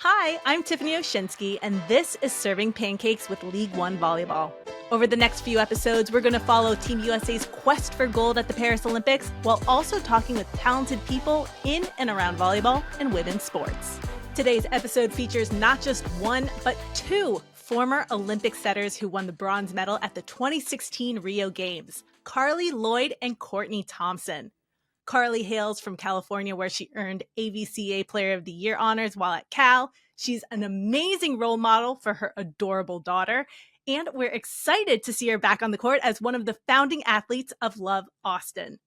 Hi, I'm Tiffany Oshinsky, and this is Serving Pancakes with League One Volleyball. Over the next few episodes, we're going to follow Team USA's quest for gold at the Paris Olympics while also talking with talented people in and around volleyball and women's sports. Today's episode features not just one, but two former Olympic setters who won the bronze medal at the 2016 Rio Games, Carli Lloyd and Courtney Thompson. Carli hails from California, where she earned AVCA Player of the Year honors while at Cal. She's an amazing role model for her adorable daughter, and we're excited to see her back on the court as one of the founding athletes of Love Austin.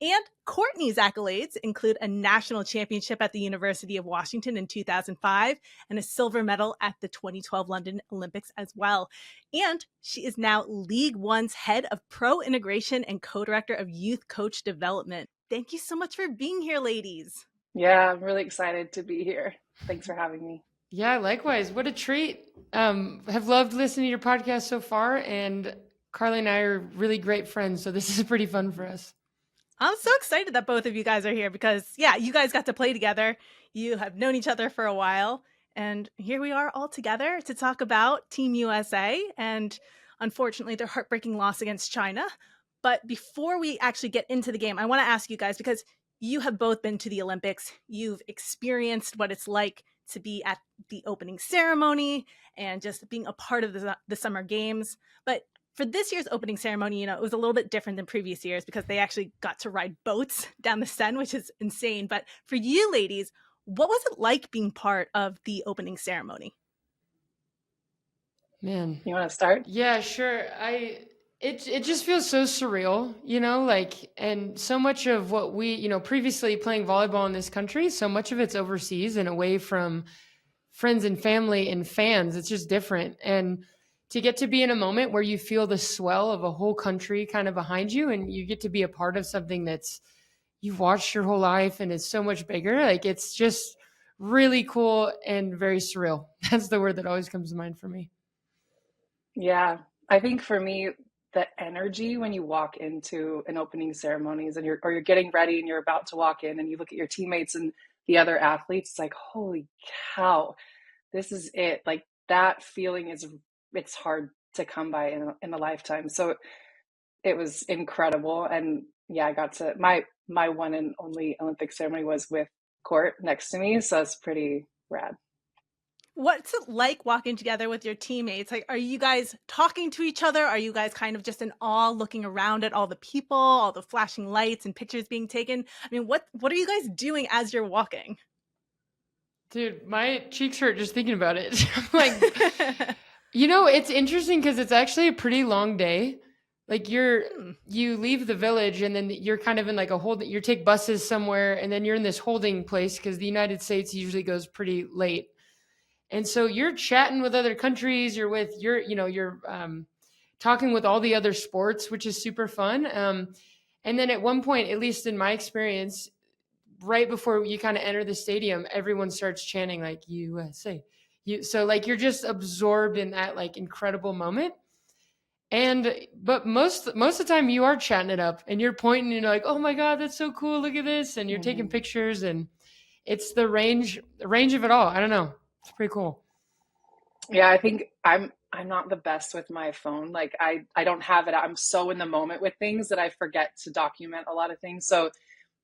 And Courtney's accolades include a national championship at the University of Washington in 2005 and a silver medal at the 2012 London Olympics as well. And she is now League One's head of pro integration and co-director of youth coach development. Thank you so much for being here, ladies. Yeah, I'm really excited to be here. Thanks for having me. Yeah, likewise. What a treat. Have loved listening to your podcast so far, and Carli and I are really great friends, so this is pretty fun for us. I'm so excited that both of you guys are here because, yeah, you guys got to play together. You have known each other for a while, and here we are all together to talk about Team USA and, unfortunately, their heartbreaking loss against China. But before we actually get into the game, I want to ask you guys, because you have both been to the Olympics, you've experienced what it's like to be at the opening ceremony and just being a part of the Summer Games. But for this year's opening ceremony, it was a little bit different than previous years because they actually got to ride boats down the Seine, which is insane. But for you ladies, what was it like being part of the opening ceremony? Man. You want to start? Yeah, sure. It just feels so surreal, and so much of what we, previously playing volleyball in this country, so much of it's overseas and away from friends and family and fans. It's just different. And to get to be in a moment where you feel the swell of a whole country kind of behind you and you get to be a part of something that's you've watched your whole life and it's so much bigger. It's just really cool and very surreal. That's the word that always comes to mind for me. Yeah, I think for me, the energy when you walk into an opening ceremonies and you're getting ready and you're about to walk in and you look at your teammates and the other athletes, it's like, holy cow, this is it. Like that feeling it's hard to come by in a lifetime. So it was incredible. And yeah, I got to my one and only Olympic ceremony was with Court next to me. So that's pretty rad. What's it like walking together with your teammates? Are you guys talking to each other? Are you guys kind of just in awe looking around at all the people, all the flashing lights and pictures being taken? I mean, what are you guys doing as you're walking? Dude, my cheeks hurt just thinking about it. It's interesting because it's actually a pretty long day. You leave the village and then you're kind of in you take buses somewhere and then you're in this holding place because the United States usually goes pretty late. And so you're chatting with other countries, you're talking with all the other sports, which is super fun. And then at one point, at least in my experience, right before you kind of enter the stadium, everyone starts chanting USA. You're just absorbed in that incredible moment. But most of the time you are chatting it up and you're pointing and you're like, oh my God, that's so cool. Look at this. And you're taking pictures and it's the range of it all. I don't know. It's pretty cool. Yeah, I think I'm not the best with my phone. I don't have it. I'm so in the moment with things that I forget to document a lot of things. So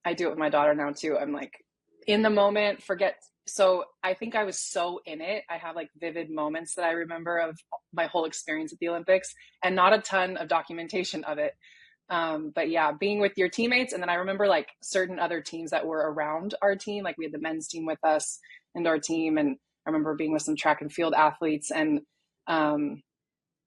I do it with my daughter now too. I'm in the moment, forget. So I think I was so in it. I have vivid moments that I remember of my whole experience at the Olympics and not a ton of documentation of it. But yeah, being with your teammates. And then I remember certain other teams that were around our team. We had the men's team with us and our team. And I remember being with some track and field athletes and,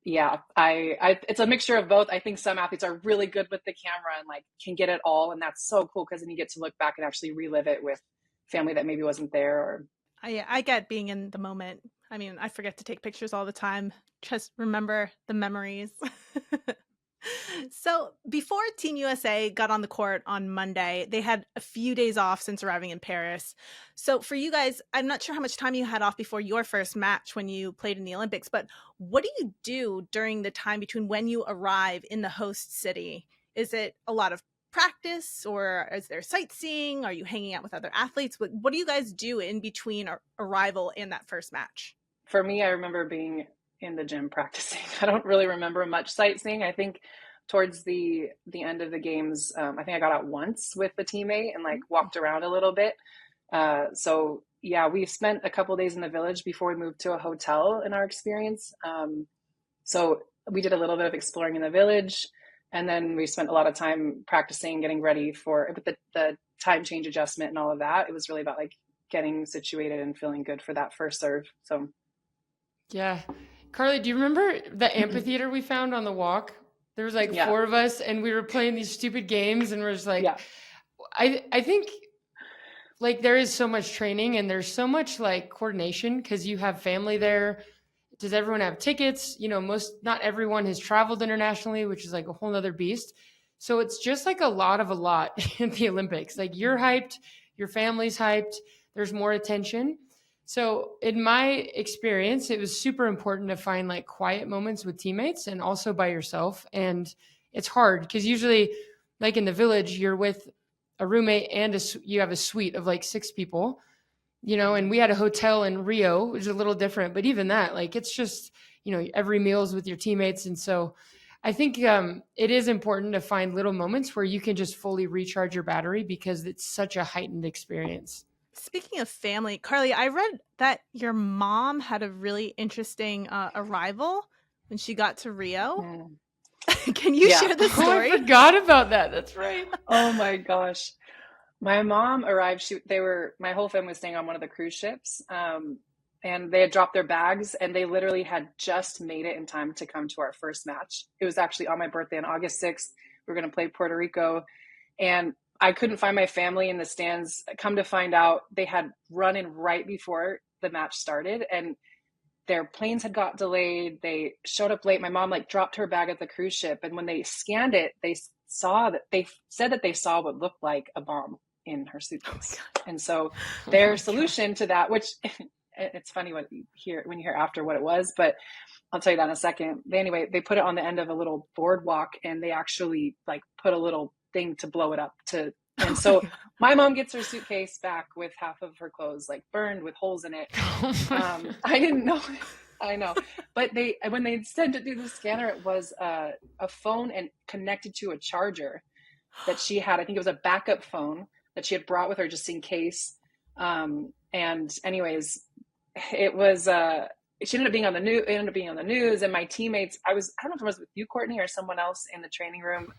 it's a mixture of both. I think some athletes are really good with the camera and can get it all. And that's so cool because then you get to look back and actually relive it with family that maybe wasn't there. Or I get being in the moment. I mean, I forget to take pictures all the time. Just remember the memories. So before Team USA got on the court on Monday, they had a few days off since arriving in Paris. So for you guys, I'm not sure how much time you had off before your first match when you played in the Olympics, but what do you do during the time between when you arrive in the host city? Is it a lot of practice, or is there sightseeing? Are you hanging out with other athletes? What do you guys do in between arrival and that first match? For me, I remember being in the gym practicing. I don't really remember much sightseeing. I think towards the end of the games, I think I got out once with a teammate and like walked around a little bit. So yeah, we spent a couple days in the village before we moved to a hotel in our experience. So we did a little bit of exploring in the village, and then we spent a lot of time practicing, getting ready for the time change adjustment and all of that. It was really about like getting situated and feeling good for that first serve. So yeah. Carli, do you remember the amphitheater we found on the walk? There was like 4 of us, and we were playing these stupid games, and we're just like, I think like there is so much training and there's so much like coordination because you have family there. Does everyone have tickets? You know, not everyone has traveled internationally, which is like a whole nother beast. So it's just like a lot in the Olympics. Like you're hyped, your family's hyped, there's more attention. So in my experience, it was super important to find like quiet moments with teammates and also by yourself. And it's hard because usually like in the village, you're with a roommate and you have a suite of like 6 people, you know, and we had a hotel in Rio, which is a little different, but even that, like, it's just, you know, every meal's with your teammates. And so I think it is important to find little moments where you can just fully recharge your battery because it's such a heightened experience. Speaking of family, Carli, I read that your mom had a really interesting arrival when she got to Rio. Can you share the story? Oh, I forgot about that. That's right. Oh my gosh. My mom arrived. My whole family was staying on one of the cruise ships. And they had dropped their bags and they literally had just made it in time to come to our first match. It was actually on my birthday on August 6th. We were going to play Puerto Rico, and I couldn't find my family in the stands. Come to find out, they had run in right before the match started and their planes had got delayed. They showed up late. My mom like dropped her bag at the cruise ship. And when they scanned it, they said that they saw what looked like a bomb in her suitcase. And so their solution to that, which it's funny when you hear after what it was, but I'll tell you that in a second. They put it on the end of a little boardwalk and they actually like put a little thing to blow it up and so my mom gets her suitcase back with half of her clothes like burned with holes in it. I didn't know. I know. But when they sent it through the scanner, it was a phone and connected to a charger that she had. I think it was a backup phone that she had brought with her just in case. And anyways, it was she ended up being on the news, and my teammates, I don't know if it was with you, Courtney, or someone else in the training room.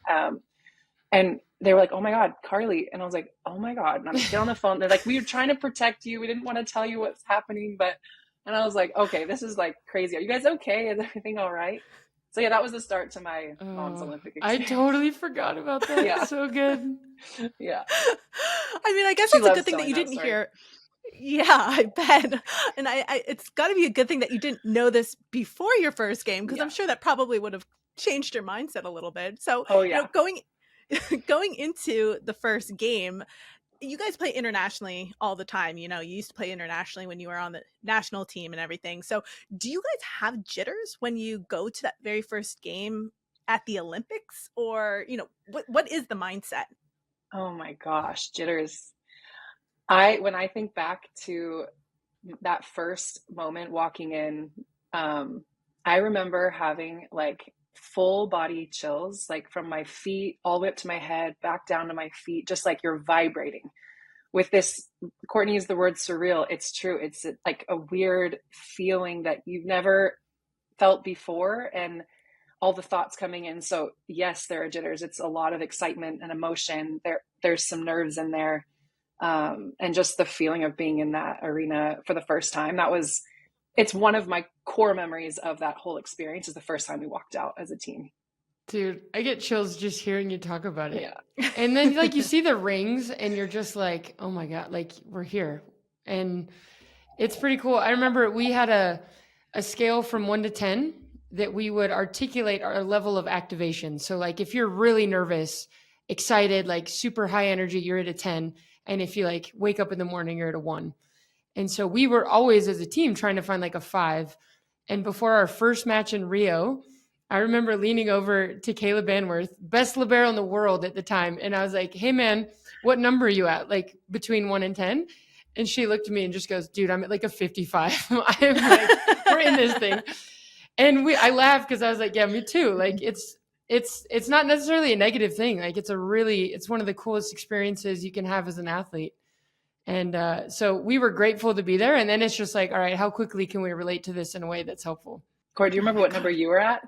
And they were like, "Oh my God, Carli." And I was like, "Oh my God." And I'm still on the phone. They're like, "We were trying to protect you. We didn't want to tell you what's happening." And I was like, "Okay, this is like crazy. Are you guys okay? Is everything all right?" So yeah, that was the start to my mom's Olympic experience. I totally forgot about that. Yeah. So good. Yeah. I mean, I guess that's a good thing that you didn't hear. Yeah, I bet. And it's got to be a good thing that you didn't know this before your first game, because I'm sure that probably would have changed your mindset a little bit. So, you know, going into the first game, you guys play internationally all the time. You know, you used to play internationally when you were on the national team and everything. So do you guys have jitters when you go to that very first game at the Olympics? Or, you know, what is the mindset? Oh my gosh, jitters. When I think back to that first moment walking in, I remember having like full body chills, like from my feet all the way up to my head, back down to my feet, just like you're vibrating with this. Courtney used the word surreal. It's true. It's like a weird feeling that you've never felt before, and all the thoughts coming in. So yes, there are jitters. It's a lot of excitement and emotion. There's some nerves in there. And just the feeling of being in that arena for the first time, it's one of my core memories of that whole experience, is the first time we walked out as a team. Dude, I get chills just hearing you talk about it. Yeah. And then like you see the rings and you're just like, oh my God, like we're here. And it's pretty cool. I remember we had a scale from 1 to 10 that we would articulate our level of activation. So like if you're really nervous, excited, like super high energy, you're at a 10. And if you like wake up in the morning, you're at a 1. And so we were always as a team trying to find like a 5. And before our first match in Rio, I remember leaning over to Kayla Banworth, best libero in the world at the time. And I was like, hey man, what number are you at? Like between 1 and 10? And she looked at me and just goes, dude, I'm at like a 55. I'm like, we're in this thing. And I laughed because I was like, yeah, me too. Like it's not necessarily a negative thing. Like it's one of the coolest experiences you can have as an athlete. And so we were grateful to be there. And then it's just like, all right, how quickly can we relate to this in a way that's helpful? Court, do you remember what number you were at?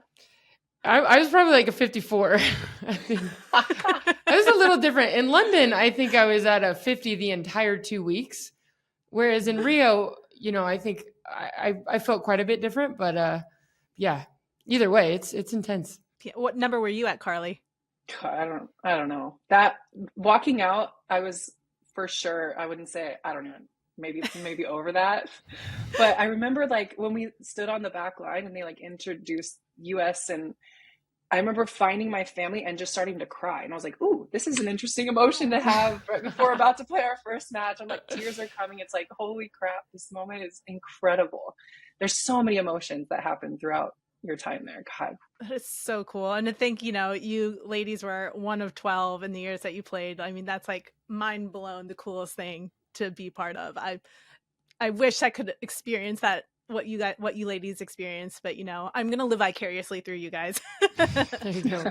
I was probably like a 54. I think I was a little different. In London, I think I was at a 50 the entire 2 weeks. Whereas in Rio, I think I felt quite a bit different. But yeah, either way, it's intense. Yeah, what number were you at, Carli? I don't know. That walking out, I was for sure, I wouldn't say, I don't know, maybe over that. But I remember like when we stood on the back line and they like introduced US, and I remember finding my family and just starting to cry. And I was like, ooh, this is an interesting emotion to have right before we're about to play our first match. I'm like, tears are coming. It's like, holy crap, this moment is incredible. There's so many emotions that happen throughout your time there. God. That is so cool. And to think, you ladies were one of 12 in the years that you played. I mean, that's like mind blown, the coolest thing to be part of. I wish I could experience that, what you ladies experienced, but I'm going to live vicariously through you guys. There you go.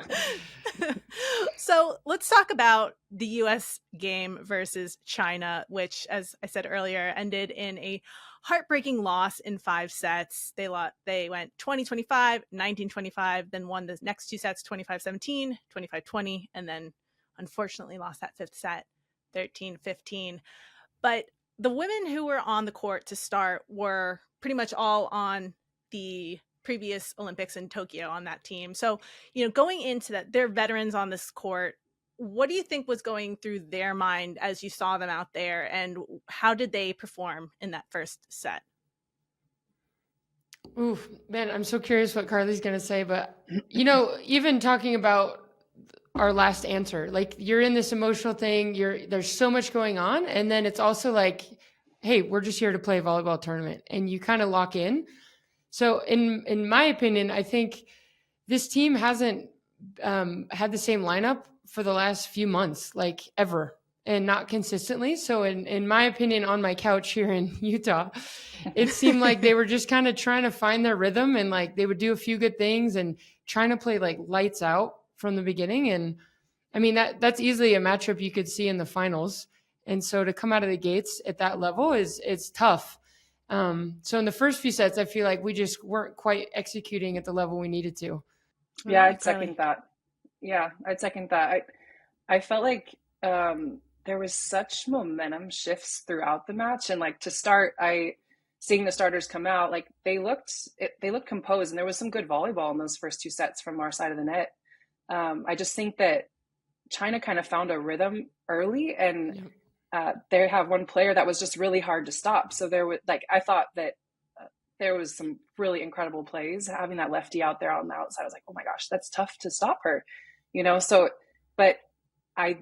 So let's talk about the US game versus China, which, as I said earlier, ended in a heartbreaking loss in 5 sets. They went 20-25, 19-25, then won the next 2 sets 25-17, 25-20, and then unfortunately lost that 5th set 13-15. But the women who were on the court to start were pretty much all on the previous Olympics in Tokyo on that team. So, going into that, they're veterans on this court. What do you think was going through their mind as you saw them out there, and how did they perform in that first set? Ooh, man, I'm so curious what Carli's going to say, but even talking about our last answer, like you're in this emotional thing, there's so much going on. And then it's also like, hey, we're just here to play a volleyball tournament, and you kind of lock in. So in my opinion, I think this team hasn't had the same lineup for the last few months, like ever, and not consistently. So in my opinion, on my couch here in Utah, it seemed like they were just kind of trying to find their rhythm, and like they would do a few good things and trying to play like lights out from the beginning. And I mean, that's easily a matchup you could see in the finals. And so to come out of the gates at that level is tough. So in the first few sets, I feel like we just weren't quite executing at the level we needed to. Yeah, I'd second that. Yeah, I'd second that. I felt like there was such momentum shifts throughout the match. And like to start, seeing the starters come out, like they looked composed, and there was some good volleyball in those first 2 sets from our side of the net. I just think that China kind of found a rhythm early, and they have one player that was just really hard to stop. So there was I thought that there was some really incredible plays. Having that lefty out there on the outside, I was like, oh my gosh, that's tough to stop her, So, but I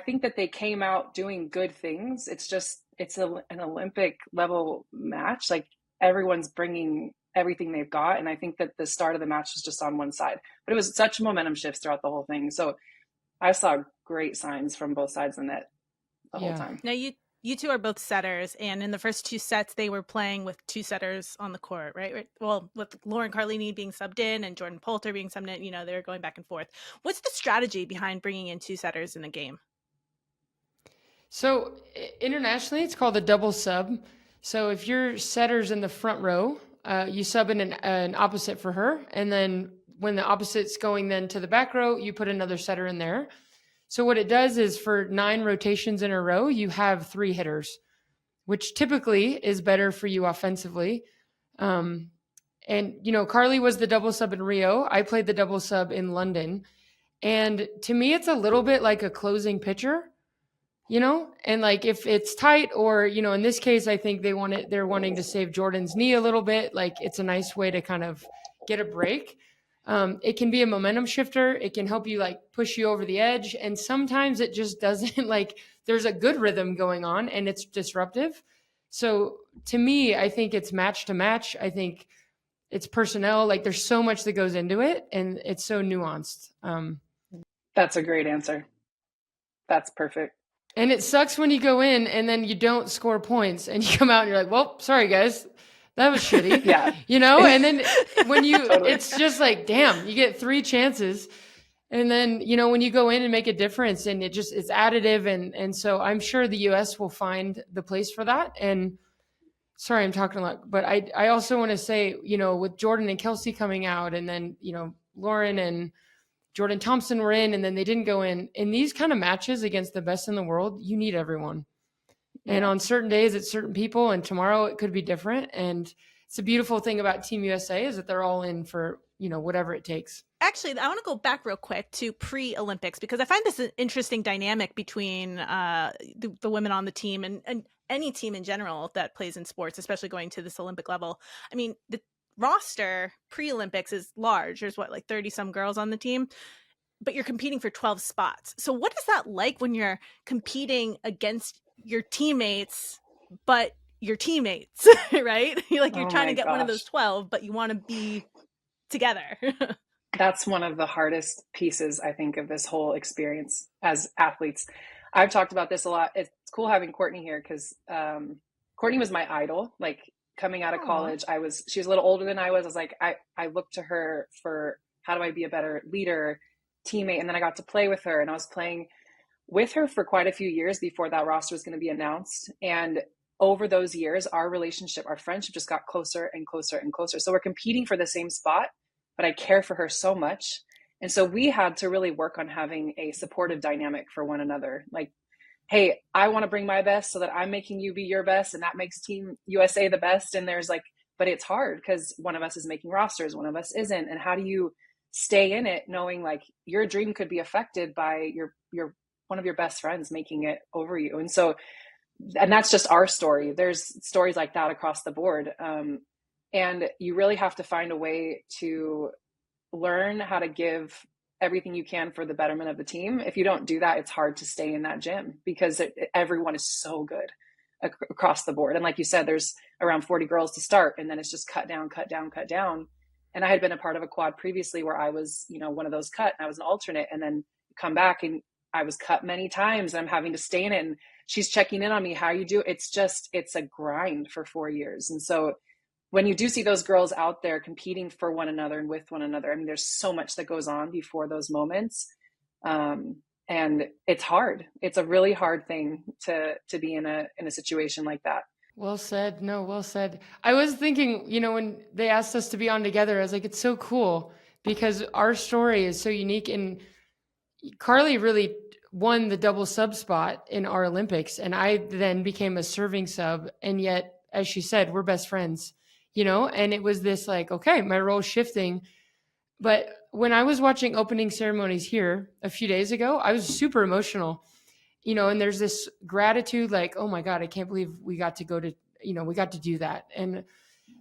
think that they came out doing good things. It's an Olympic level match. Like everyone's bringing everything they've got. And I think that the start of the match was just on one side, but it was such momentum shifts throughout the whole thing. So I saw great signs from both sides of the net the whole time. Now you two are both setters, and in the first 2 sets, they were playing with 2 setters on the court, right? Well, with Lauren Carlini being subbed in and Jordyn Poulter being subbed in, they were going back and forth. What's the strategy behind bringing in 2 setters in a game? So internationally, it's called a double sub. So if your setter's in the front row, you sub in an opposite for her. And then when the opposite's going then to the back row, you put another setter in there. So what it does is for 9 rotations in a row, you have 3 hitters, which typically is better for you offensively. And, Carli was the double sub in Rio. I played the double sub in London. And to me, it's a little bit like a closing pitcher, and like if it's tight or, in this case, I think they're wanting to save Jordyn's knee a little bit. Like it's a nice way to kind of get a break. It can be a momentum shifter. It can help you like push you over the edge. And sometimes it just doesn't like there's a good rhythm going on and it's disruptive. So to me, I think it's match to match. I think it's personnel. Like there's so much that goes into it, and it's so nuanced. That's a great answer. That's perfect. And it sucks when you go in and then you don't score points and you come out and you're like, well, sorry guys, that was shitty. Yeah. You know, and then when you, Totally. it's just like, damn, you get 3 chances. And then, you know, when you go in and make a difference and it's additive. And so I'm sure the US will find the place for that. And sorry, I'm talking a lot, but I also want to say, you know, with Jordyn and Kelsey coming out and then, you know, Lauren and Courtney Thompson were in and then they didn't go in these kind of matches against the best in the world, you need everyone. Yeah. And on certain days it's certain people and tomorrow it could be different. And it's a beautiful thing about Team USA is that they're all in for, you know, whatever it takes. Actually, I want to go back real quick to pre-Olympics because I find this an interesting dynamic between the women on the team and any team in general that plays in sports, especially going to this Olympic level. I mean, the roster pre-Olympics is large. There's like 30 some girls on the team, but you're competing for 12 spots. So what is that like when you're competing against your teammates, but your teammates, right? You're trying to get one of those 12, but you want to be together. That's one of the hardest pieces, I think, of this whole experience as athletes. I've talked about this a lot. It's cool having Courtney here because Courtney was my idol. Like coming out of college, she was a little older than I was. I was like, I looked to her for how do I be a better leader, teammate. And then I got to play with her and I was playing with her for quite a few years before that roster was going to be announced. And over those years, our friendship just got closer and closer and closer. So we're competing for the same spot, but I care for her so much. And so we had to really work on having a supportive dynamic for one another. Like, hey, I want to bring my best so that I'm making you be your best. And that makes Team USA the best. And there's but it's hard because one of us is making rosters, one of us isn't. And how do you stay in it knowing like your dream could be affected by your one of your best friends making it over you? And so, and that's just our story. There's stories like that across the board. And you really have to find a way to learn how to give everything you can for the betterment of the team. If you don't do that, it's hard to stay in that gym because everyone is so good across the board. And like you said, there's around 40 girls to start, and then it's just cut down, cut down, cut down. And I had been a part of a quad previously where I was, you know, one of those cut, and I was an alternate, and then come back and I was cut many times and I'm having to stay in it. And she's checking in on me, how you do. It's a grind for 4 years. And so when you do see those girls out there competing for one another and with one another, I mean, there's so much that goes on before those moments. And it's hard. It's a really hard thing to be in a situation like that. Well said. No, well said. I was thinking, you know, when they asked us to be on together, I was like, it's so cool because our story is so unique. And Carli really won the double sub spot in our Olympics. And I then became a serving sub. And yet, as she said, we're best friends. You know, and it was this like, okay, my role's shifting. But when I was watching opening ceremonies here a few days ago, I was super emotional, you know, and there's this gratitude, like, oh my God, I can't believe we got to go to, you know, we got to do that. And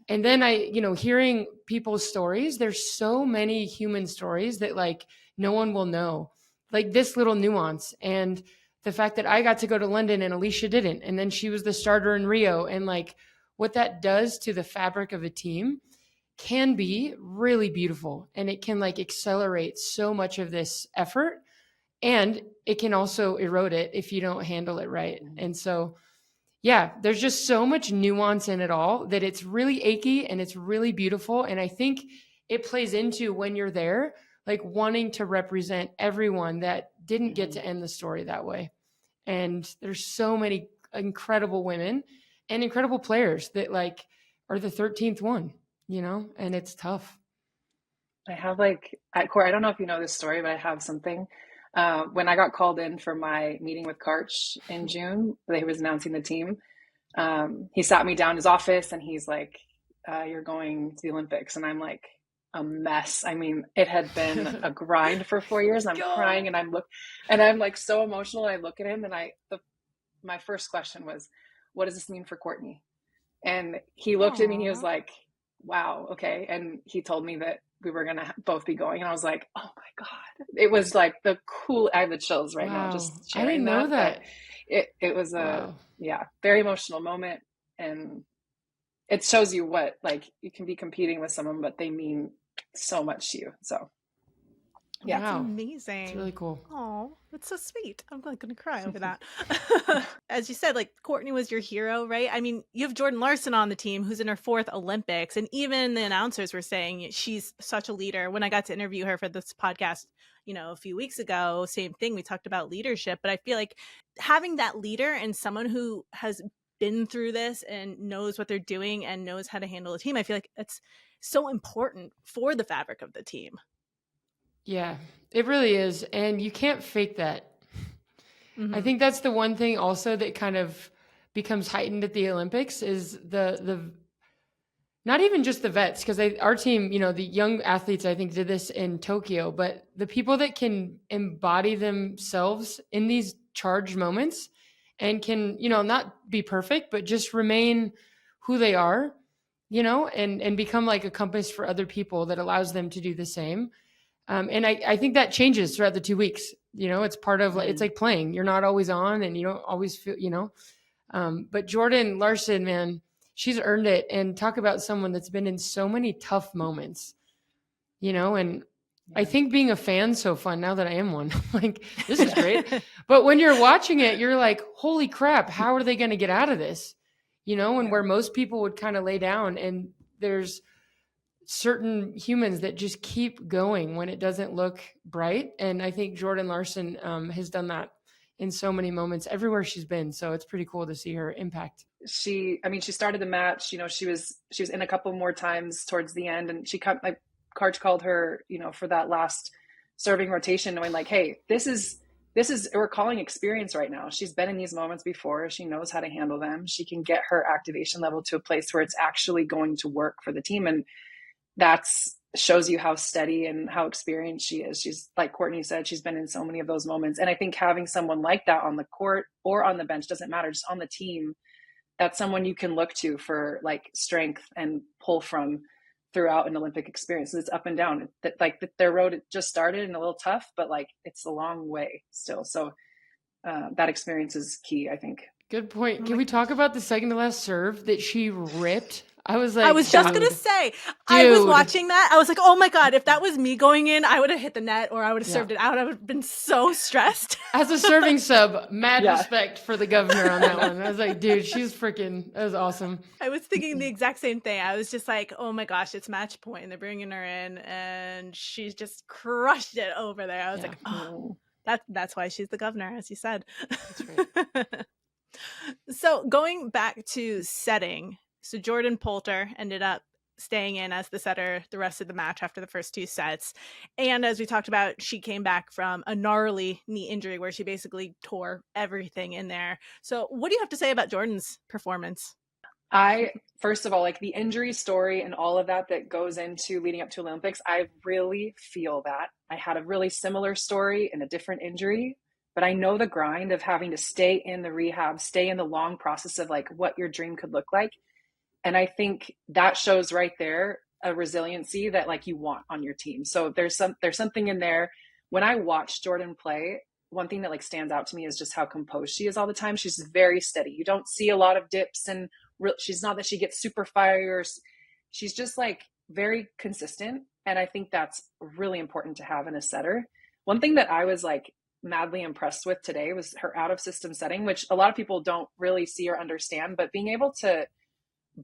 then you know, hearing people's stories, there's so many human stories that like no one will know, like this little nuance. And the fact that I got to go to London and Alicia didn't, and then she was the starter in Rio, and like, what that does to the fabric of a team can be really beautiful. And it can like accelerate so much of this effort. And it can also erode it if you don't handle it right. And so, yeah, there's just so much nuance in it all that it's really achy and it's really beautiful. And I think it plays into when you're there, like wanting to represent everyone that didn't get to end the story that way. And there's so many incredible women and incredible players that like are the 13th one, you know, and it's tough. I have Cor, I don't know if you know this story, but I have something. When I got called in for my meeting with Karch in June, he was announcing the team. He sat me down in his office and he's like, you're going to the Olympics. And I'm like a mess. I mean, it had been a grind for 4 years and I'm crying and I'm like so emotional. And I look at him and my first question was, what does this mean for Courtney? And he looked at me and he was like, wow, okay. And he told me that we were going to both be going. And I was like, oh my God. It was like I have the chills right now just sharing I didn't know that. It was a very emotional moment. And it shows you what, like, you can be competing with someone, but they mean so much to you. So yeah. That's Wow. amazing. It's really cool. Oh, that's so sweet. I'm like going to cry over that. As you said, like, Courtney was your hero, right? I mean, you have Jordyn Larson on the team who's in her 4th Olympics. And even the announcers were saying she's such a leader. When I got to interview her for this podcast, a few weeks ago, same thing. We talked about leadership, but I feel like having that leader and someone who has been through this and knows what they're doing and knows how to handle a team, I feel like it's so important for the fabric of the team. Yeah, it really is. And you can't fake that. Mm-hmm. I think that's the one thing also that kind of becomes heightened at the Olympics is the not even just the vets, because our team, the young athletes, I think, did this in Tokyo, but the people that can embody themselves in these charged moments and can, not be perfect, but just remain who they are, and become like a compass for other people that allows them to do the same. And I think that changes throughout the 2 weeks. It's part of, it's like playing. You're not always on and you don't always feel, but Jordyn Larson, man, she's earned it. And talk about someone that's been in so many tough moments, and I think being a fan's so fun now that I am one. Like, this is great. But when you're watching it, you're like, holy crap, how are they going to get out of this? And where most people would kind of lay down, and there's certain humans that just keep going when it doesn't look bright. And I think Jordyn Larson has done that in so many moments everywhere she's been. So it's pretty cool to see her impact. She started the match, she was in a couple more times towards the end, and Karch called her, for that last serving rotation, knowing like, hey, this is, we're calling experience right now. She's been in these moments before. She knows how to handle them. She can get her activation level to a place where it's actually going to work for the team. And that's shows you how steady and how experienced she is. She's, like Courtney said, she's been in so many of those moments. And I think having someone like that on the court or on the bench, doesn't matter, just on the team, that's someone you can look to for like strength and pull from throughout an Olympic experience. It's up and down. Their road just started and a little tough, but like it's a long way still. So that experience is key, I think. Good point. Can we talk about the second to last serve that she ripped? I was like, I was just going to say, I was watching that. I was like, oh my God, if that was me going in, I would have hit the net or I would have served it out. I would have been so stressed. As a serving sub, mad respect for the governor on that one. I was like, dude, that was awesome. I was thinking the exact same thing. I was just like, oh my gosh, it's match point and they're bringing her in and she's just crushed it over there. I was like, oh, that's why she's the governor, as you said. That's right. So going back to setting, so Jordyn Poulter ended up staying in as the setter the rest of the match after the first 2 sets. And as we talked about, she came back from a gnarly knee injury where she basically tore everything in there. So what do you have to say about Jordyn's performance? First of all, like the injury story and all of that goes into leading up to Olympics, I really feel that. I had a really similar story in a different injury, but I know the grind of having to stay in the rehab, stay in the long process of like what your dream could look like. And I think that shows right there a resiliency that like you want on your team. So there's something in there. When I watch Jordyn play, one thing that like stands out to me is just how composed she is all the time. She's very steady. You don't see a lot of dips and she's not that she gets super fire. She's just like very consistent. And I think that's really important to have in a setter. One thing that I was like madly impressed with today was her out of system setting, which a lot of people don't really see or understand, but being able to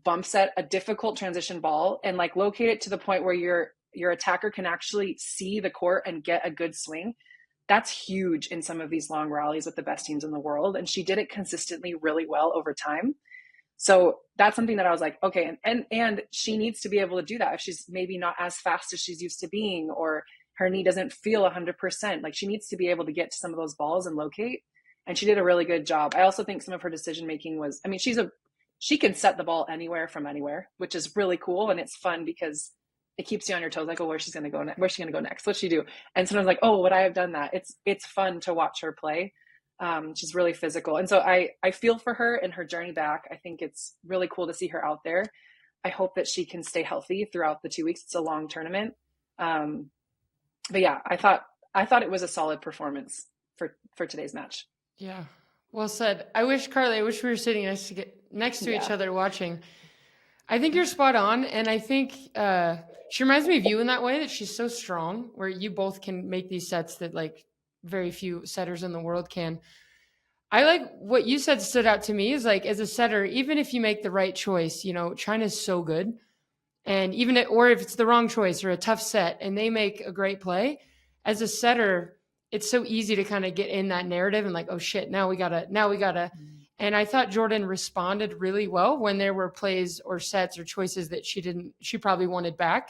bump set a difficult transition ball and like locate it to the point where your attacker can actually see the court and get a good swing. That's huge in some of these long rallies with the best teams in the world. And she did it consistently really well over time. So that's something that I was like, okay. And she needs to be able to do that if she's maybe not as fast as she's used to being, or her knee doesn't feel 100%. Like she needs to be able to get to some of those balls and locate. And she did a really good job. I also think some of her decision-making was, I mean, she can set the ball anywhere from anywhere, which is really cool. And it's fun because it keeps you on your toes. Like, oh, where's she going to go next? What's she do? And sometimes like, oh, would I have done that? It's fun to watch her play. She's really physical. And so I feel for her in her journey back. I think it's really cool to see her out there. I hope that she can stay healthy throughout the 2 weeks. It's a long tournament. But yeah, I thought it was a solid performance for today's match. Yeah. Well said. I wish we were sitting next to each other watching. I think you're spot on. And I think she reminds me of you in that way, that she's so strong, where you both can make these sets that like very few setters in the world can. I like what you said stood out to me is like, as a setter, even if you make the right choice, you know, China's so good. And even or if it's the wrong choice or a tough set and they make a great play, as a setter, it's so easy to kind of get in that narrative and like, oh shit, now we gotta. And I thought Jordyn responded really well when there were plays or sets or choices that she probably wanted back.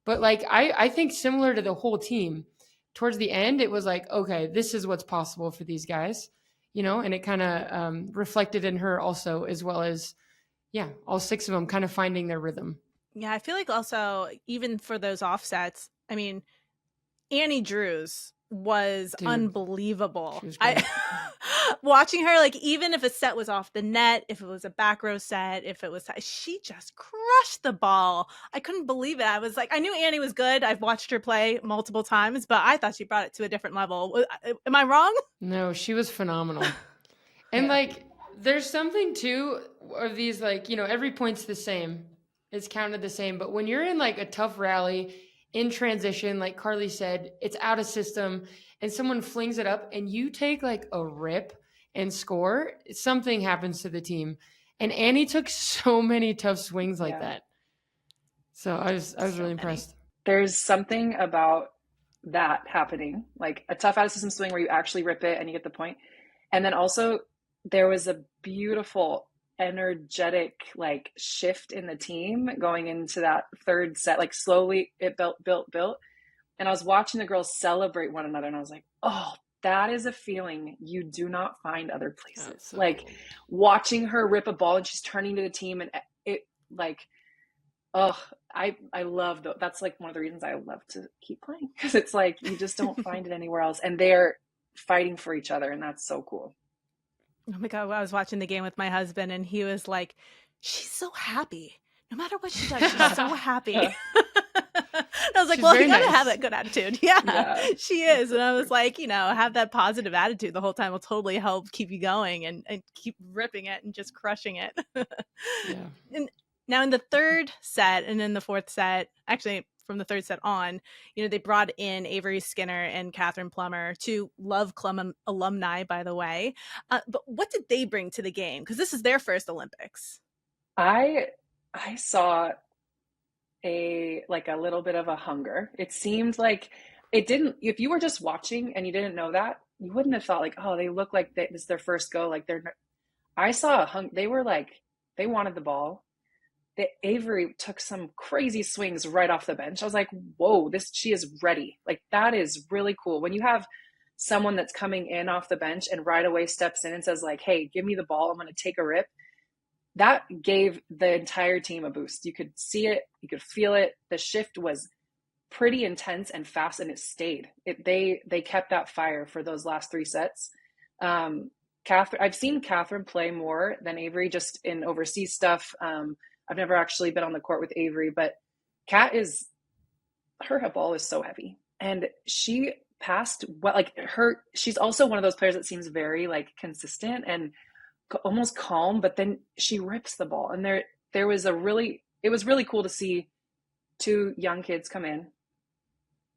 But like, I think similar to the whole team, towards the end, it was like, okay, this is what's possible for these guys, you know, and it kind of reflected in her also, as well as, yeah, all 6 of them kind of finding their rhythm. Yeah, I feel like also, even for those offsets, I mean, Annie Drews was unbelievable. Was watching her, like, even if a set was off the net, if it was a back row set, if it was, she just crushed the ball. I couldn't believe it. I was like, I knew Annie was good. I've watched her play multiple times, but I thought she brought it to a different level. Am I wrong? No, she was phenomenal. And like, there's something too of these, like, you know, every point's the same. It's counted the same. But when you're in like a tough rally in transition, like Carli said, it's out of system and someone flings it up and you take like a rip and score, something happens to the team. And Annie took so many tough swings like that. So I was really impressed. There's something about that happening, like a tough out of system swing where you actually rip it and you get the point. And then also there was a beautiful energetic like shift in the team going into that third set. Like slowly it built. And I was watching the girls celebrate one another and I was like, oh, that is a feeling you do not find other places. So like cool. Watching her rip a ball and she's turning to the team and it like, oh, I love that's like one of the reasons I love to keep playing, because it's like you just don't find it anywhere else and they're fighting for each other and that's so cool. Oh my God, I was watching the game with my husband and he was like, she's so happy. No matter what she does, she's so happy. And I was like, well, you gotta have that good attitude. Yeah, she is. And I was like, you know, have that positive attitude the whole time will totally help keep you going and keep ripping it and just crushing it. And now in the third set and in the fourth set, actually from the third set on, you know, they brought in Avery Skinner and Catherine Plummer, two Love Club alumni, by the way. But what did they bring to the game? Because this is their first Olympics. I saw a little bit of a hunger. It seemed like it didn't, if you were just watching and you didn't know that, you wouldn't have thought like, oh, they look like this is their first go. Like I saw they were like, they wanted the ball. Avery took some crazy swings right off the bench. I was like, whoa, she is ready. Like that is really cool. When you have someone that's coming in off the bench and right away steps in and says like, hey, give me the ball, I'm going to take a rip. That gave the entire team a boost. You could see it, you could feel it. The shift was pretty intense and fast and it stayed. They kept that fire for those last 3 sets. I've seen Catherine play more than Avery just in overseas stuff. I've never actually been on the court with Avery, but Kat her ball is so heavy and she passed she's also one of those players that seems very like consistent and almost calm, but then she rips the ball. And it was really cool to see 2 young kids come in,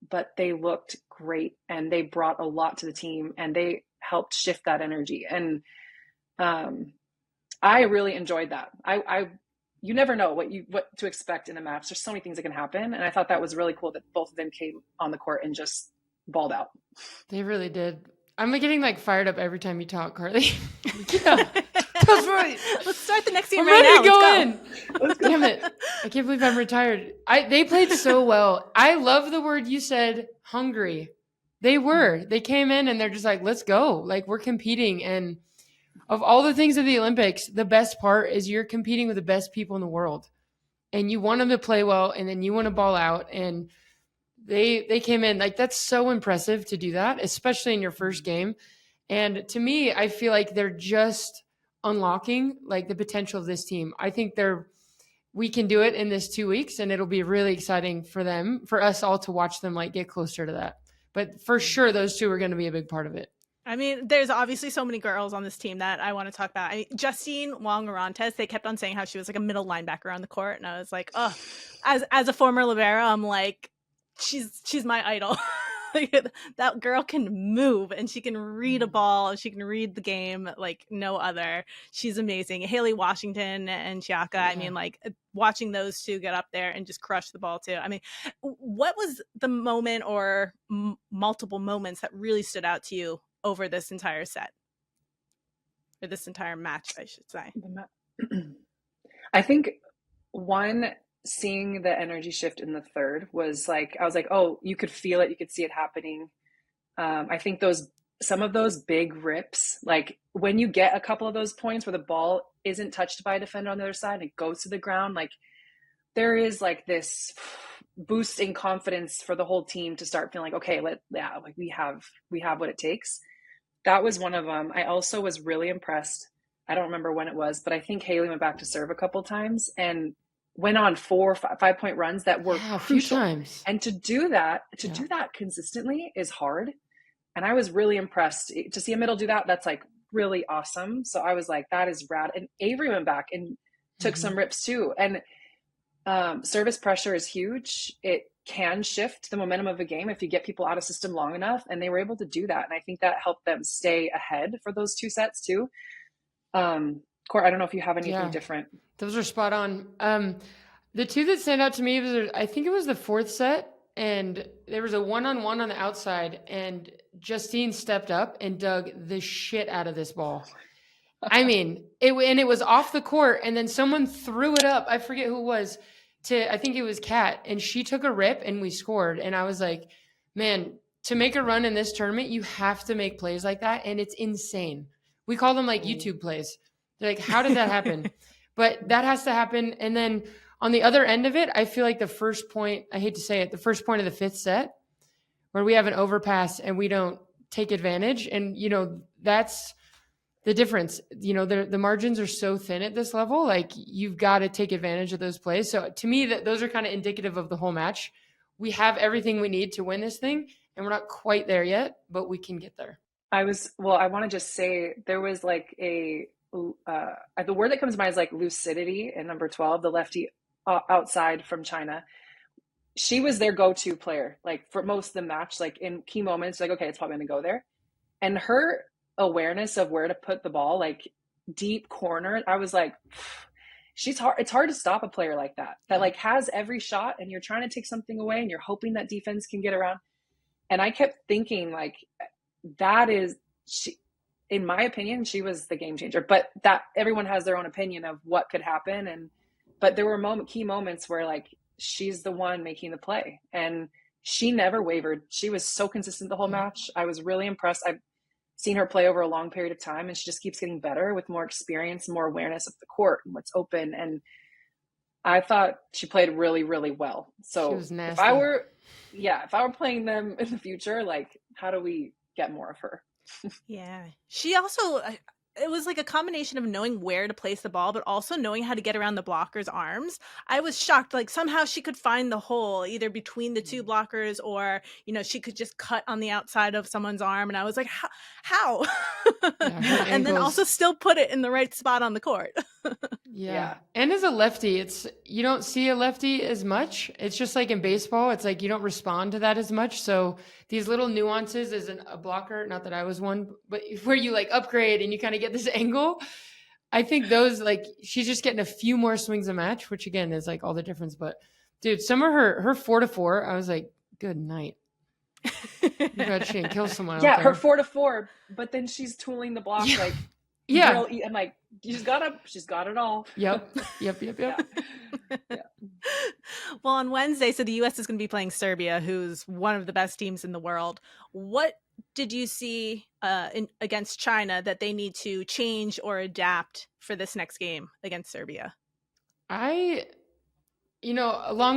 but they looked great and they brought a lot to the team and they helped shift that energy. And I really enjoyed that. You never know what to expect in a match. There's so many things that can happen. And I thought that was really cool that both of them came on the court and just balled out. They really did. I'm getting like fired up every time you talk, Carli. Yeah, that's right. Let's start the next game right now. Let's go. Damn it. I can't believe I'm retired. They played so well. I love the word you said, hungry. They came in and they're just like, let's go. Like we're competing. And of all the things of the Olympics, the best part is you're competing with the best people in the world and you want them to play well and then you want to ball out. And they came in like, that's so impressive to do that, especially in your first game. And to me, I feel like they're just unlocking like the potential of this team. I think we can do it in this 2 weeks and it'll be really exciting for us all to watch them like get closer to that. But for sure, those 2 are going to be a big part of it. I mean, there's obviously so many girls on this team that I want to talk about. I mean, Justine Wong-Orantes, they kept on saying how she was like a middle linebacker on the court, and I was like, oh, as a former libero, I'm like, she's my idol. That girl can move and she can read a ball, she can read the game like no other. She's amazing. Haley Washington and Chiaka, I mean, like watching those two get up there and just crush the ball too. I mean, what was the moment or multiple moments that really stood out to you over this entire set, or this entire match, I should say? I think seeing the energy shift in the third was like, I was like, oh, you could feel it, you could see it happening. I think some of those big rips, like when you get a couple of those points where the ball isn't touched by a defender on the other side and it goes to the ground, like there is like this boost in confidence for the whole team to start feeling like, okay, like we have what it takes. That was one of them. I also was really impressed. I don't remember when it was, but I think Haley went back to serve a couple times and went on 4 or 5 point runs that were crucial. A few times. And to do that consistently is hard. And I was really impressed to see a middle do that. That's like really awesome. So I was like, that is rad. And Avery went back and took some rips too. And service pressure is huge. It can shift the momentum of a game if you get people out of system long enough. And they were able to do that. And I think that helped them stay ahead for those 2 sets too. Court, I don't know if you have anything different. Those are spot on. The 2 that stand out to me was, I think it was the 4th set, and there was a one-on-one on the outside, and Justine stepped up and dug the shit out of this ball. I mean, it was off the court, and then someone threw it up. I forget who it was. I think it was Kat, and she took a rip, and we scored. And I was like, man, to make a run in this tournament, you have to make plays like that, and it's insane. We call them like YouTube plays. They're like, how did that happen? But that has to happen. And then on the other end of it, I feel like the first point, I hate to say it, the first point of the 5th set, where we have an overpass and we don't take advantage. And, that's the difference. The margins are so thin at this level. Like, you've got to take advantage of those plays. So to me, those are kind of indicative of the whole match. We have everything we need to win this thing, and we're not quite there yet, but we can get there. I want to just say there was like the word that comes to mind is like lucidity in number 12, the lefty outside from China. She was their go-to player, like for most of the match, like in key moments, like, okay, it's probably going to go there. And her awareness of where to put the ball, like deep corner, I was like, she's hard. It's hard to stop a player like that like has every shot, and you're trying to take something away and you're hoping that defense can get around. And I kept thinking like, she, in my opinion, she was the game changer, but that everyone has their own opinion of what could happen. But there were key moments where like, she's the one making the play, and she never wavered. She was so consistent the whole match. I was really impressed. I've seen her play over a long period of time, and she just keeps getting better with more experience, more awareness of the court and what's open. And I thought she played really, really well. So if I were playing them in the future, like, how do we get more of her? Yeah. She also, it was like a combination of knowing where to place the ball, but also knowing how to get around the blocker's arms. I was shocked. Like, somehow she could find the hole either between the 2 blockers, or, she could just cut on the outside of someone's arm. And I was like, how? And then also still put it in the right spot on the court. Yeah. And as a lefty, you don't see a lefty as much. It's just like in baseball, it's like you don't respond to that as much. So these little nuances as a blocker, not that I was one, but where you like upgrade and you kind of get this angle, I think those, like, she's just getting a few more swings a match, which again is like all the difference. But dude, some of her 4-4, I was like, good night. God, she didn't kill someone. Yeah, her 4-4, but then she's tooling the block like, yeah. I'm like, she's got it all. Yep. Yeah. Well, on Wednesday, so the U.S. is going to be playing Serbia, who's one of the best teams in the world. What did you see against China that they need to change or adapt for this next game against Serbia? Along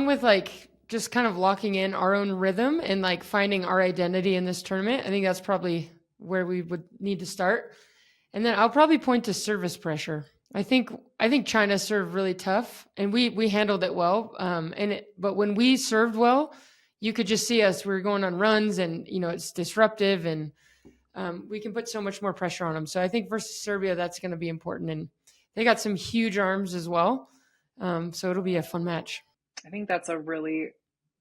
with like just kind of locking in our own rhythm and like finding our identity in this tournament, I think that's probably where we would need to start. And then I'll probably point to service pressure. I think China served really tough, and we handled it well. But when we served well, you could just see us. We were going on runs, and it's disruptive. And we can put so much more pressure on them. So I think versus Serbia, that's going to be important. And they got some huge arms as well. So it'll be a fun match. I think that's a really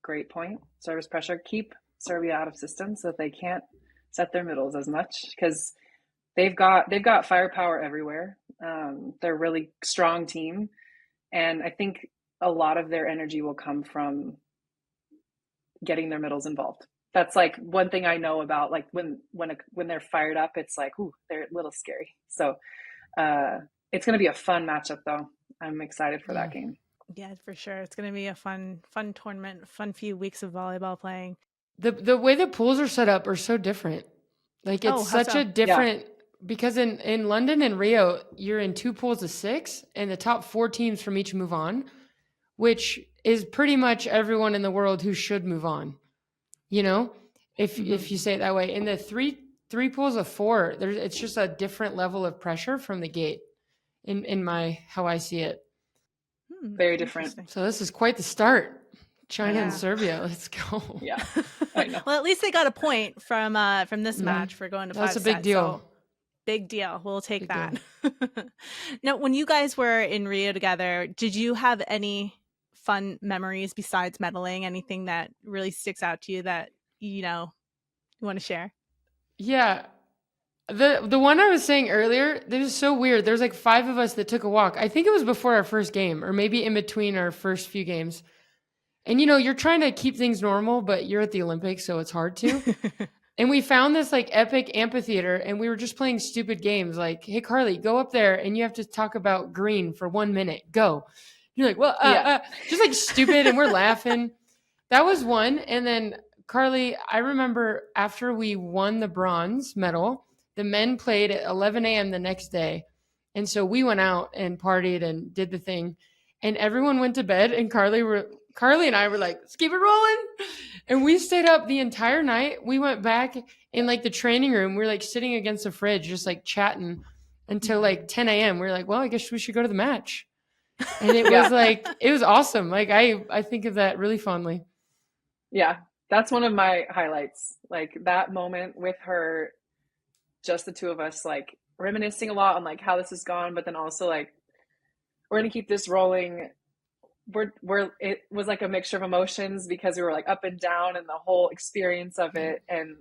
great point. Service pressure. Keep Serbia out of systems so that they can't set their middles as much, because they've got firepower everywhere. They're a really strong team. And I think a lot of their energy will come from getting their middles involved. That's like one thing I know about, like when they're fired up, it's like, ooh, they're a little scary. So it's going to be a fun matchup though. I'm excited for that game. Yeah, for sure. It's going to be a fun tournament, fun few weeks of volleyball playing. The way the pools are set up are so different. Like it's such a different, because in London and Rio, you're in 2 pools of 6 and the top 4 teams from each move on, which is pretty much everyone in the world who should move on. You know, if you say it that way. In the three pools of 4, it's just a different level of pressure from the gate in how I see it. Very different. So this is quite the start. China and Serbia. Let's go. Yeah. I know. Well, at least they got a point from this match for going to 5 That's a big sets, deal. So big deal. We'll take that. Now, when you guys were in Rio together, did you have any fun memories besides medaling? Anything that really sticks out to you that, you want to share? Yeah. The one I was saying earlier, this is so weird. There's like 5 of us that took a walk. I think it was before our first game, or maybe in between our first few games. And you're trying to keep things normal, but you're at the Olympics, so it's hard to. And we found this like epic amphitheater, and we were just playing stupid games like, hey, Carli, go up there and you have to talk about green for 1 minute. Go. You're like, well, just like stupid. And we're laughing. That was one. And then Carli, I remember after we won the bronze medal, the men played at 11 a.m. the next day. And so we went out and partied and did the thing. And everyone went to bed. And Carli and I were like, let's keep it rolling. And we stayed up the entire night. We went back in like the training room. We were like sitting against the fridge, just like chatting until like 10 a.m. We were like, well, I guess we should go to the match. And it was like, it was awesome. Like I think of that really fondly. Yeah. That's one of my highlights. Like that moment with her, just the 2 of us, like reminiscing a lot on like how this has gone, but then also like, we're going to keep this rolling. It was like a mixture of emotions because we were like up and down and the whole experience of it. And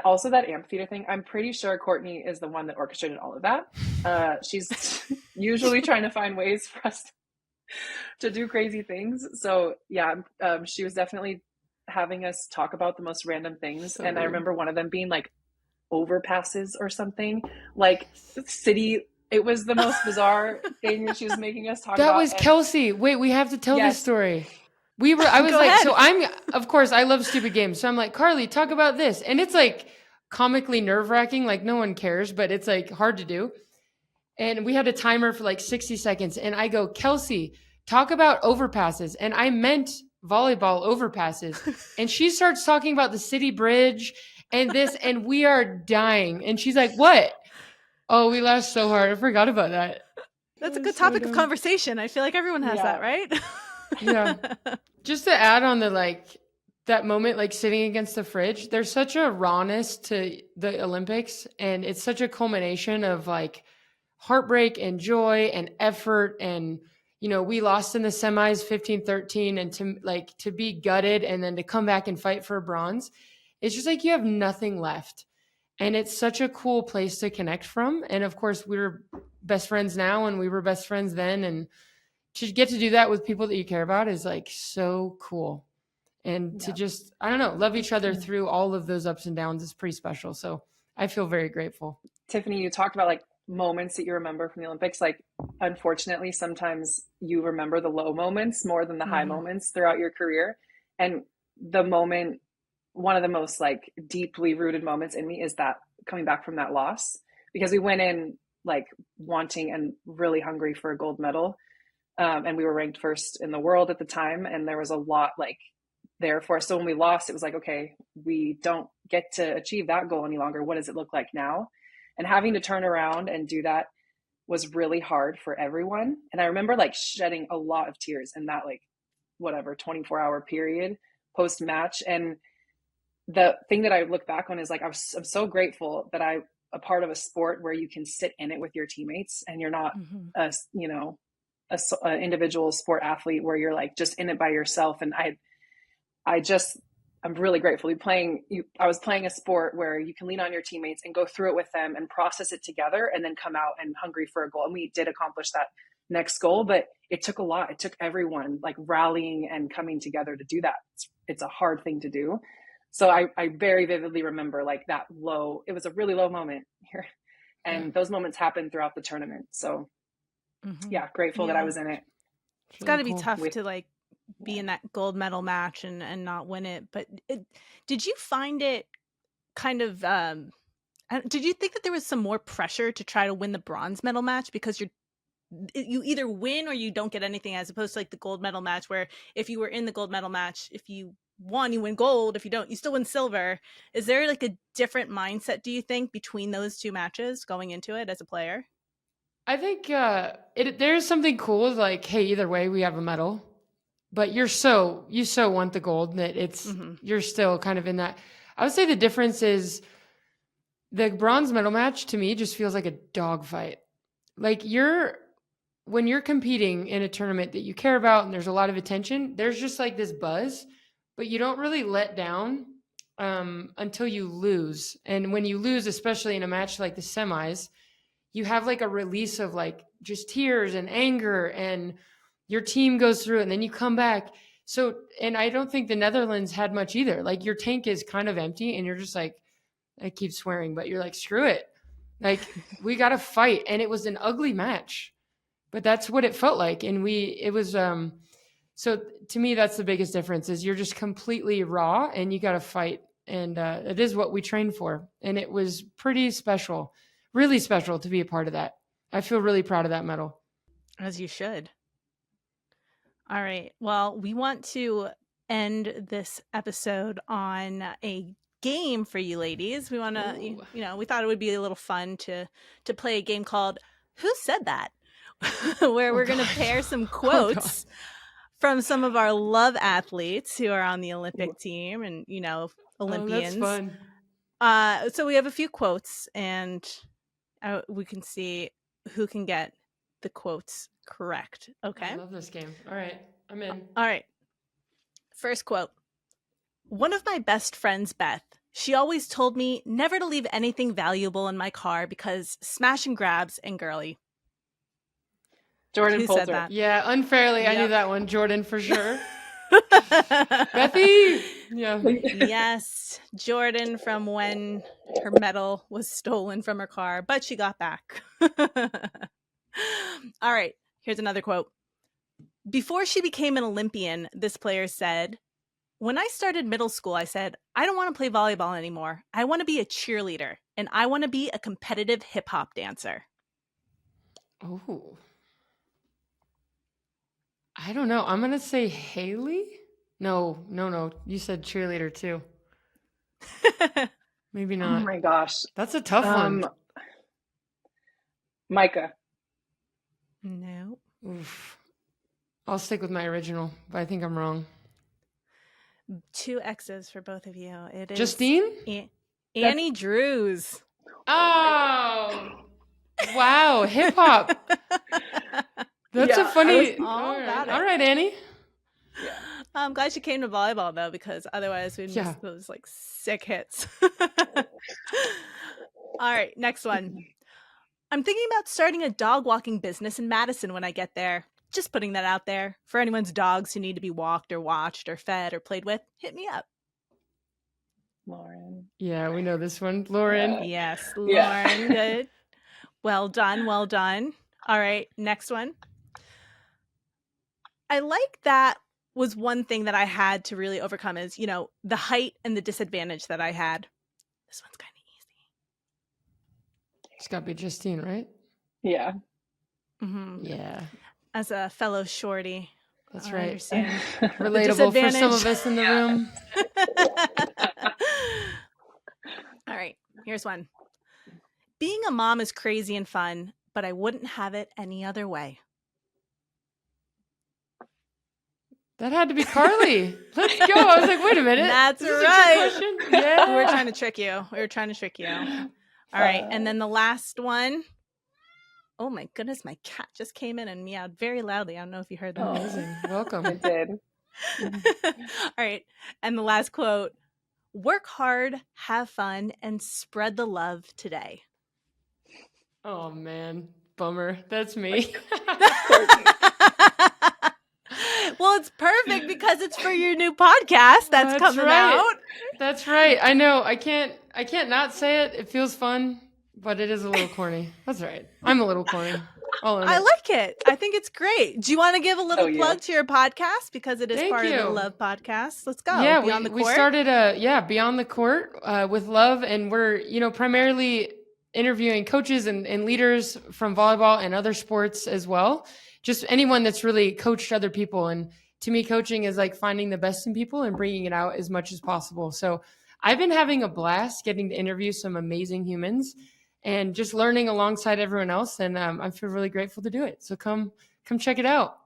also that amphitheater thing, I'm pretty sure Courtney is the one that orchestrated all of that. She's usually trying to find ways for us to do crazy things. So yeah, she was definitely having us talk about the most random things. So I remember one of them being like overpasses or something, like city. It was the most bizarre thing that she was making us talk about. That was Kelsey. Wait, we have to tell this story. I was Go like, ahead. so of course, I love stupid games. So I'm like, Carli, talk about this. And it's like comically nerve-wracking. Like no one cares, but it's like hard to do. And we had a timer for like 60 seconds. And I go, Kelsey, talk about overpasses. And I meant volleyball overpasses. And she starts talking about the city bridge and this, and we are dying. And she's like, what? Oh, we laughed so hard. I forgot about that. That's a good topic of conversation. I feel like everyone has that, right? Yeah. Just to add on that moment, like sitting against the fridge, there's such a rawness to the Olympics, and it's such a culmination of like heartbreak and joy and effort. And, we lost in the semis 15-13, and to be gutted and then to come back and fight for a bronze, it's just like you have nothing left. And it's such a cool place to connect from. And of course, we're best friends now, and we were best friends then. And to get to do that with people that you care about is like so cool. And to just, I don't know, love each other through all of those ups and downs is pretty special. So I feel very grateful. Tiffany, you talked about like moments that you remember from the Olympics. Like, unfortunately, sometimes you remember the low moments more than the high moments throughout your career. And one of the most like deeply rooted moments in me is that coming back from that loss, because we went in like wanting and really hungry for a gold medal. And we were ranked first in the world at the time. And there was a lot like there for us. So when we lost, it was like, okay, we don't get to achieve that goal any longer. What does it look like now? And having to turn around and do that was really hard for everyone. And I remember like shedding a lot of tears in that like 24-hour period post match. And the thing that I look back on is like, I'm so grateful that I'm a part of a sport where you can sit in it with your teammates and you're not a, you know, a individual sport athlete where you're like just in it by yourself. And I'm really grateful. I was playing a sport where you can lean on your teammates and go through it with them and process it together and then come out and hungry for a goal. And we did accomplish that next goal, but it took a lot. It took everyone like rallying and coming together to do that. It's a hard thing to do. So I very vividly remember like that it was a really low moment here. And those moments happened throughout the tournament. So yeah, grateful that I was in it. It's got to be tough to like be in that gold medal match and not win it. But did you find it kind of, did you think that there was some more pressure to try to win the bronze medal match because you either win or you don't get anything, as opposed to like the gold medal match where if you were in the gold medal match, if you won, you win gold. If you don't, you still win silver. Is there like a different mindset, do you think, between those two matches going into it as a player? I think there's something cool with like, hey, either way we have a medal, but you so want the gold that it's you're still kind of in that. I would say the difference is the bronze medal match to me just feels like a dogfight. Like when you're competing in a tournament that you care about and there's a lot of attention, there's just like this buzz, but you don't really let down until you lose. And when you lose, especially in a match like the semis, you have like a release of like just tears and anger, and your team goes through it and then you come back. So, and I don't think the Netherlands had much either. Like your tank is kind of empty and you're just like, I keep swearing, but you're like, screw it. Like we got to fight. And it was an ugly match, but that's what it felt like. And so to me, that's the biggest difference is you're just completely raw and you got to fight. And it is what we trained for. And it was pretty special. Really special to be a part of that. I feel really proud of that medal. As you should. All right. Well, we want to end this episode on a game for you ladies. We want to, we thought it would be a little fun to play a game called Who Said That? Where we're going to pair some quotes from some of our love athletes who are on the Olympic team and, Olympians. Oh, that's fun. So we have a few quotes and we can see who can get the quotes correct. Okay. I love this game. All right. I'm in. All right. First quote. One of my best friends, Beth, she always told me never to leave anything valuable in my car because smash and grabs and girly. Jordyn Who Poulter. said that? Yeah, unfairly. Yep. I knew that one. Jordyn for sure. Bethy. Yeah. Yes. Jordyn, from when her medal was stolen from her car, but she got back. All right. Here's another quote. Before she became an Olympian, this player said, when I started middle school, I said, I don't want to play volleyball anymore. I want to be a cheerleader and I want to be a competitive hip hop dancer. Oh. I don't know. I'm going to say Haley. No. You said cheerleader too. Maybe not. Oh my gosh. That's a tough one. Micah. No. Oof. I'll stick with my original, but I think I'm wrong. 2 X's for both of you. It is Justine? Annie Drews. Oh. Wow. Hip hop. That's a funny. All right, Annie. Yeah. I'm glad she came to volleyball though, because otherwise we'd miss those like sick hits. All right, next one. I'm thinking about starting a dog walking business in Madison when I get there. Just putting that out there. For anyone's dogs who need to be walked or watched or fed or played with, hit me up. Lauren. Yeah, we know this one. Lauren. Yes, Lauren. Good. Well done. Well done. All right, next one. I like that was one thing that I had to really overcome is, the height and the disadvantage that I had. This one's kind of easy. It's got to be Justine, right? Yeah. Mm-hmm. Yeah. As a fellow shorty. That's right. Understand. Relatable for some of us in the room. All right. Here's one. Being a mom is crazy and fun, but I wouldn't have it any other way. That had to be Carli. Let's go. I was like, wait a minute. That's Is this a right. trick question? Yeah. We were trying to trick you. All right. And then the last one. Oh my goodness, my cat just came in and meowed very loudly. I don't know if you heard that. Amazing. Welcome. I did. All right. And the last quote, work hard, have fun, and spread the love today. Oh man. Bummer. That's me. Well, it's perfect because it's for your new podcast that's coming out. That's right. I know. I can't not say it. It feels fun, but it is a little corny. That's right. I'm a little corny. I like it. I think it's great. Do you want to give a little plug to your podcast because it is part of the Love podcast? Let's go. Yeah, Beyond the Court. We started Beyond the Court with Love, and we're primarily interviewing coaches and leaders from volleyball and other sports as well. Just anyone that's really coached other people. And to me, coaching is like finding the best in people and bringing it out as much as possible. So I've been having a blast getting to interview some amazing humans and just learning alongside everyone else. And I feel really grateful to do it. So come check it out.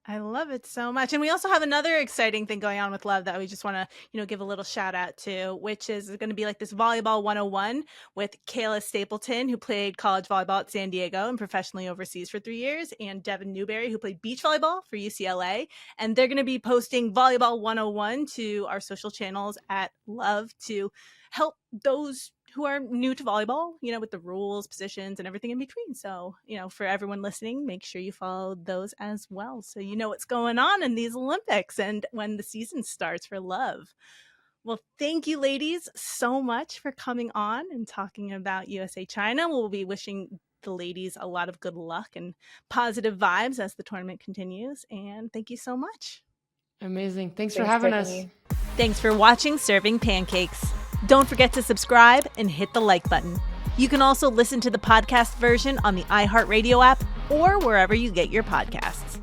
I love it so much. And we also have another exciting thing going on with Love that we just want to, give a little shout out to, which is going to be like this Volleyball 101 with Kayla Stapleton, who played college volleyball at San Diego and professionally overseas for 3 years, and Devin Newberry, who played beach volleyball for UCLA. And they're going to be posting Volleyball 101 to our social channels at Love to help those who are new to volleyball, with the rules, positions, and everything in between. So, for everyone listening, make sure you follow those as well. So you know what's going on in these Olympics and when the season starts for Love. Well, thank you, ladies, so much for coming on and talking about USA China. We'll be wishing the ladies a lot of good luck and positive vibes as the tournament continues. And thank you so much. Amazing. Thanks for having Tiffany. us. Thanks for watching Serving Pancakes. Don't forget to subscribe and hit the like button. You can also listen to the podcast version on the iHeartRadio app or wherever you get your podcasts.